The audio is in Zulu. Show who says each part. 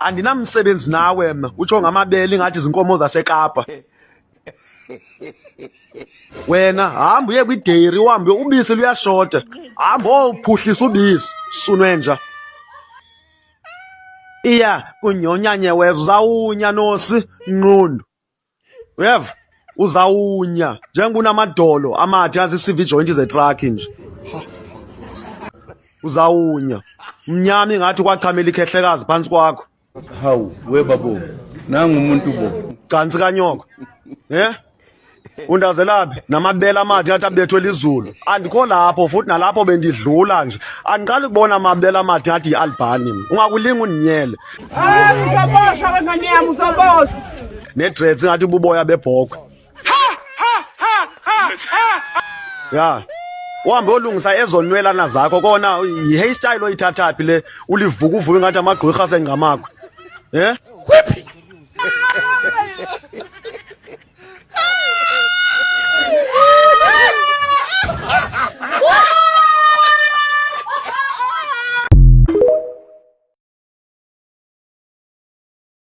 Speaker 1: andinamsebenzi nawe mna utsho ngamabele ngathi izinkomo zaseKapa. Wena hamba uye kwidairy uhambe ubisi luyashota, hamba ophuhlisa ubisi sunwenja. Iya kunyonyanye weza uzawunya nosi nqundu. Uyeva uzawunya njengunamadolo amathi azi CV joint zetruck nje. Uzawunya mnyama ingathi kwachamela ikhehlekazi phansi kwakho.
Speaker 2: Hawu we babo nangu umuntu bo
Speaker 1: Cansi kanyoko. Undazelaphi namabele amathi ngathi abethwe lizulu. Andikho lapho futhi nalapho bendidlula nje. Andiqali kubona amabele amathi ngathi yiAlbani mina. Ungakulinga uninyele.
Speaker 3: Uzaboshwa kangani yami uzaboshwa.
Speaker 1: Nedreads ngathi buboya bebhokwe. Ya. Uhambe olungisa ezonwelana zakho kona i-hairstyle oyithathaphi le ulivuka uvuke ngathi amagqwirha sengamakho.